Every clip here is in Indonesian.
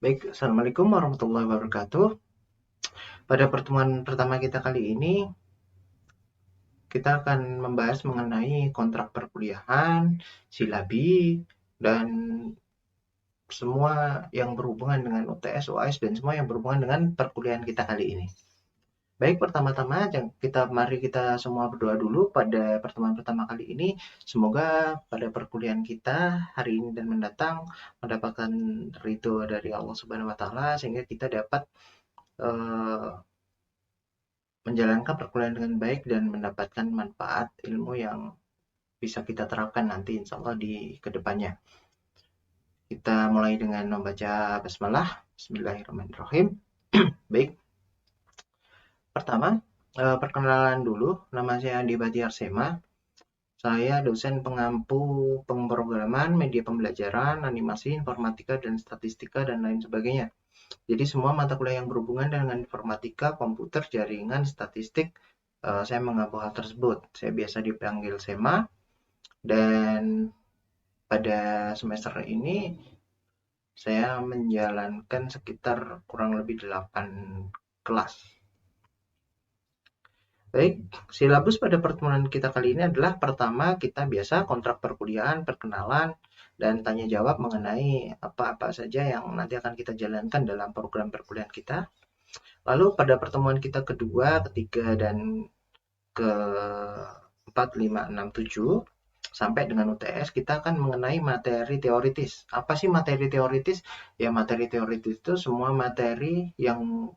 Baik, Assalamualaikum warahmatullahi wabarakatuh. Pada pertemuan pertama kita kali ini, kita akan membahas mengenai kontrak perkuliahan, silabi, dan semua yang berhubungan dengan UTS, UAS, dan semua yang berhubungan dengan perkuliahan kita kali ini. Baik, pertama-tama mari kita semua berdoa dulu pada pertemuan pertama kali ini. Semoga pada perkuliahan kita hari ini dan mendatang mendapatkan ridho dari Allah Subhanahu wa taala sehingga kita dapat eh, menjalankan perkuliahan dengan baik dan mendapatkan manfaat ilmu yang bisa kita terapkan nanti insya Allah di kedepannya. Kita mulai dengan membaca basmalah. Bismillahirrahmanirrahim. Baik, pertama perkenalan dulu. Nama saya Andi Batiar Sema. Saya dosen pengampu pemrograman, media pembelajaran, animasi, informatika, dan statistika, dan lain sebagainya. Jadi semua mata kuliah yang berhubungan dengan informatika, komputer, jaringan, statistik, saya mengampu hal tersebut. Saya biasa dipanggil Sema, dan pada semester ini saya menjalankan sekitar kurang lebih 8 kelas. Baik, silabus pada pertemuan kita kali ini adalah pertama kita biasa kontrak perkuliahan, perkenalan, dan tanya jawab mengenai apa-apa saja yang nanti akan kita jalankan dalam program perkuliahan kita. Lalu pada pertemuan kita kedua, ketiga, dan ke-4, 5, 6, 7 sampai dengan UTS kita akan mengenai materi teoritis. Apa sih materi teoritis? Ya materi teoritis itu semua materi yang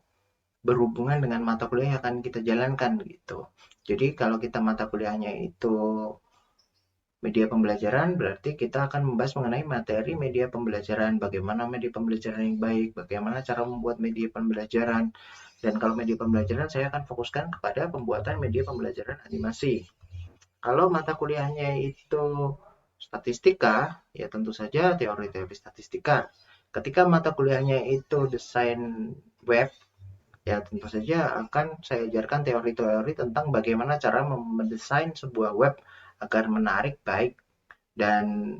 berhubungan dengan mata kuliah yang akan kita jalankan gitu. Jadi kalau kita mata kuliahnya itu media pembelajaran, berarti kita akan membahas mengenai materi media pembelajaran, bagaimana media pembelajaran yang baik, bagaimana cara membuat media pembelajaran. Dan kalau media pembelajaran saya akan fokuskan kepada pembuatan media pembelajaran animasi. Kalau mata kuliahnya itu statistika, ya tentu saja teori-teori statistika. Ketika mata kuliahnya itu desain web, ya tentu saja akan saya ajarkan teori-teori tentang bagaimana cara mendesain sebuah web agar menarik, baik, dan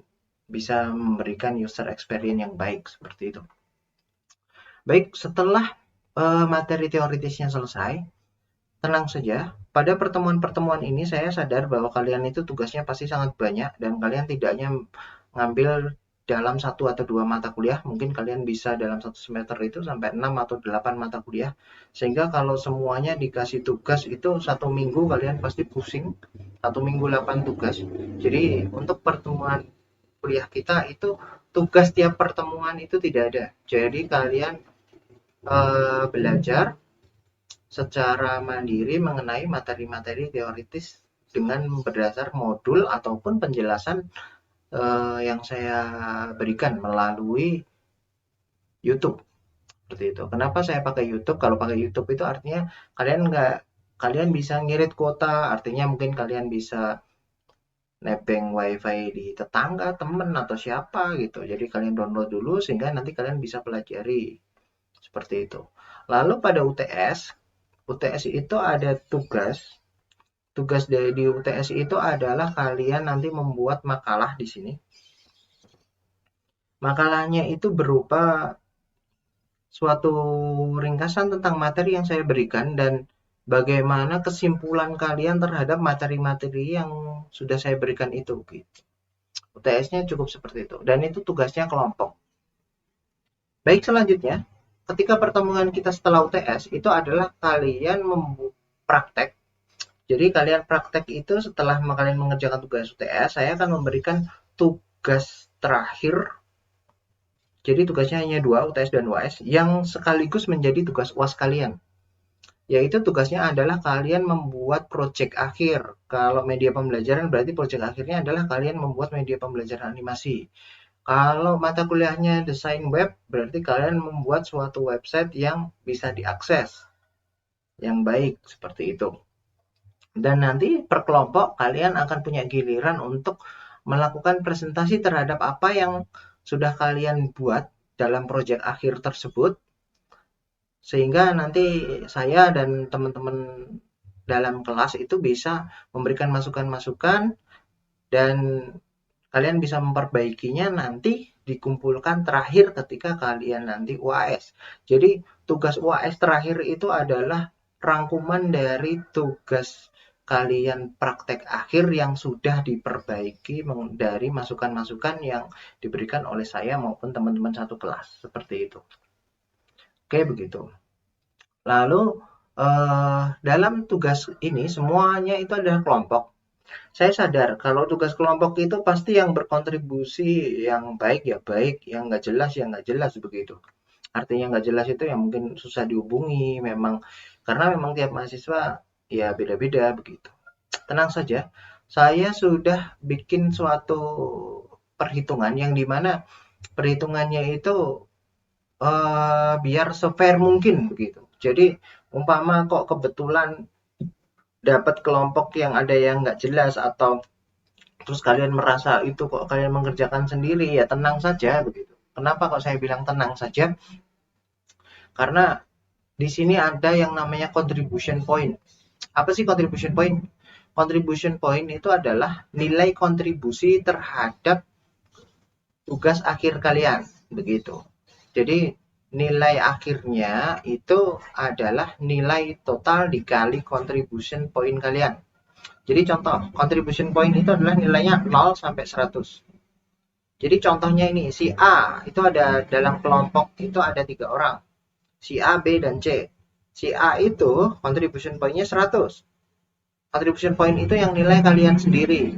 bisa memberikan user experience yang baik seperti itu. Baik, setelah materi teoritisnya selesai, tenang saja, pada pertemuan-pertemuan ini saya sadar bahwa kalian itu tugasnya pasti sangat banyak dan kalian tidak hanya ngambil dalam satu atau dua mata kuliah, mungkin kalian bisa dalam satu semester itu sampai 6 atau 8 mata kuliah. Sehingga kalau semuanya dikasih tugas itu satu minggu kalian pasti pusing, satu minggu 8 tugas. Jadi untuk pertemuan kuliah kita itu tugas tiap pertemuan itu tidak ada. Jadi kalian belajar secara mandiri mengenai materi-materi teoritis dengan berdasar modul ataupun penjelasan yang saya berikan melalui YouTube seperti itu. Kenapa saya pakai YouTube? Kalau pakai YouTube itu artinya kalian bisa ngirit kuota, artinya mungkin kalian bisa nebeng wifi di tetangga, temen atau siapa gitu. Jadi kalian download dulu sehingga nanti kalian bisa pelajari seperti itu. Lalu pada UTS, UTS itu ada tugas. Tugas di UTS itu adalah kalian nanti membuat makalah di sini. Makalahnya itu berupa suatu ringkasan tentang materi yang saya berikan dan bagaimana kesimpulan kalian terhadap materi-materi yang sudah saya berikan itu gitu. UTS-nya cukup seperti itu dan itu tugasnya kelompok. Baik, selanjutnya ketika pertemuan kita setelah UTS itu adalah kalian membuat praktek. Jadi kalian praktek itu setelah kalian mengerjakan tugas UTS, saya akan memberikan tugas terakhir. Jadi tugasnya hanya dua, UTS dan UAS, yang sekaligus menjadi tugas UAS kalian. Yaitu tugasnya adalah kalian membuat proyek akhir. Kalau media pembelajaran berarti proyek akhirnya adalah kalian membuat media pembelajaran animasi. Kalau mata kuliahnya desain web, berarti kalian membuat suatu website yang bisa diakses, yang baik, seperti itu. Dan nanti per kelompok kalian akan punya giliran untuk melakukan presentasi terhadap apa yang sudah kalian buat dalam proyek akhir tersebut. Sehingga nanti saya dan teman-teman dalam kelas itu bisa memberikan masukan-masukan dan kalian bisa memperbaikinya nanti dikumpulkan terakhir ketika kalian nanti UAS. Jadi tugas UAS terakhir itu adalah rangkuman dari tugas kalian praktek akhir yang sudah diperbaiki dari masukan-masukan yang diberikan oleh saya maupun teman-teman satu kelas, seperti itu. Oke, begitu. Lalu dalam tugas ini semuanya itu adalah kelompok. Saya sadar kalau tugas kelompok itu pasti yang berkontribusi yang baik ya baik, yang nggak jelas ya nggak jelas, begitu. Artinya nggak jelas itu yang mungkin susah dihubungi, memang karena memang tiap mahasiswa ya beda-beda, begitu. Tenang saja, saya sudah bikin suatu perhitungan yang dimana perhitungannya itu biar se-fair mungkin, begitu. Jadi umpama kok kebetulan dapat kelompok yang ada yang nggak jelas atau terus kalian merasa itu kok kalian mengerjakan sendiri, ya tenang saja, begitu. Kenapa kok saya bilang tenang saja? Karena di sini ada yang namanya contribution point. Apa sih contribution point? Contribution point itu adalah nilai kontribusi terhadap tugas akhir kalian, begitu. Jadi nilai akhirnya itu adalah nilai total dikali contribution point kalian. Jadi contoh, contribution point itu adalah nilainya 0 sampai 100. Jadi contohnya ini, si A itu ada dalam kelompok itu ada 3 orang. Si A, B, dan C. Si A itu contribution point-nya 100. Contribution point itu yang nilai kalian sendiri.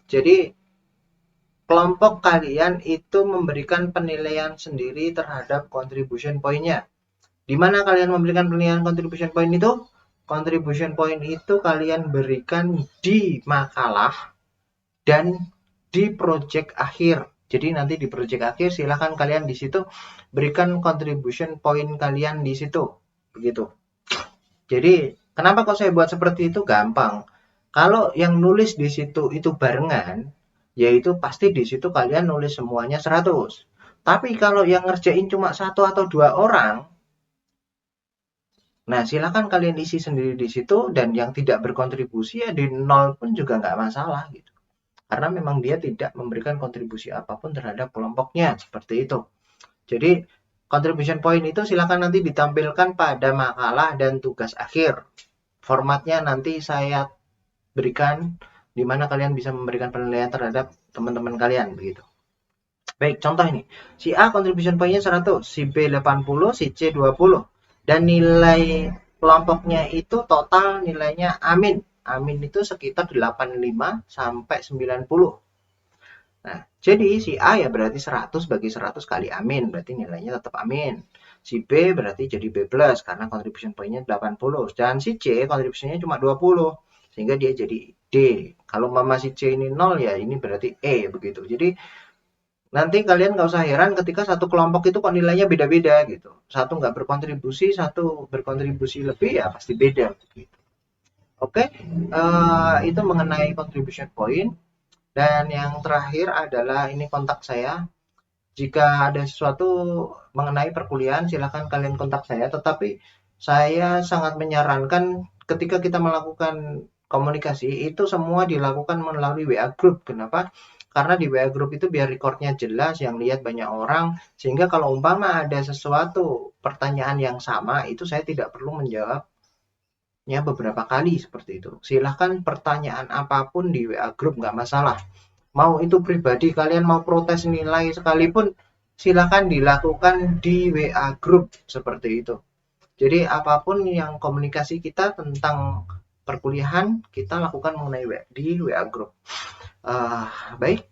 Jadi kelompok kalian itu memberikan penilaian sendiri terhadap contribution point-nya. Di mana kalian memberikan penilaian contribution point itu? Contribution point itu kalian berikan di makalah dan di project akhir. Jadi nanti di project akhir silahkan kalian di situ berikan contribution point kalian di situ, begitu. Jadi kenapa kok saya buat seperti itu? Gampang. Kalau yang nulis di situ itu barengan, yaitu pasti di situ kalian nulis semuanya 100. Tapi kalau yang ngerjain cuma 1 atau 2 orang, nah silakan kalian isi sendiri di situ, dan yang tidak berkontribusi ya di 0 pun juga nggak masalah, gitu. Karena memang dia tidak memberikan kontribusi apapun terhadap kelompoknya, seperti itu. Jadi contribution point itu silakan nanti ditampilkan pada makalah dan tugas akhir. Formatnya nanti saya berikan di mana kalian bisa memberikan penilaian terhadap teman-teman kalian, begitu. Baik, contoh ini. Si A contribution point-nya 100, si B 80, si C 20. Dan nilai kelompoknya itu total nilainya amin. Amin itu sekitar 85 sampai 90. Nah, jadi si A ya berarti 100 bagi 100 kali amin, berarti nilainya tetap amin. Si B berarti jadi B+, karena contribution point-nya 80. Dan si C contribution-nya cuma 20, sehingga dia jadi D. Kalau mama si C ini 0, ya ini berarti E, begitu. Jadi nanti kalian nggak usah heran ketika satu kelompok itu kok nilainya beda-beda, gitu. Satu nggak berkontribusi, satu berkontribusi lebih, ya pasti beda, gitu. Oke, itu mengenai contribution point. Dan yang terakhir adalah ini kontak saya. Jika ada sesuatu mengenai perkuliahan, silakan kalian kontak saya. Tetapi saya sangat menyarankan ketika kita melakukan komunikasi, itu semua dilakukan melalui WA Group. Kenapa? Karena di WA Group itu biar recordnya jelas, yang lihat banyak orang. Sehingga kalau umpama ada sesuatu pertanyaan yang sama, itu saya tidak perlu menjawabnya beberapa kali, seperti itu. Silahkan pertanyaan apapun di WA Group, nggak masalah. Mau itu pribadi, kalian mau protes nilai sekalipun, silakan dilakukan di WA Group, seperti itu. Jadi apapun yang komunikasi kita tentang perkuliahan, kita lakukan di WA Group. Baik,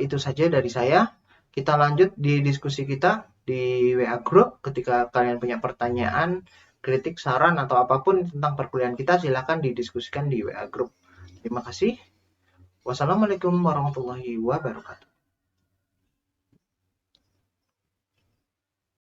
itu saja dari saya. Kita lanjut di diskusi kita di WA Group. Ketika kalian punya pertanyaan, kritik, saran, atau apapun tentang perkuliahan kita, silakan didiskusikan di WA Group. Terima kasih. Wassalamualaikum warahmatullahi wabarakatuh.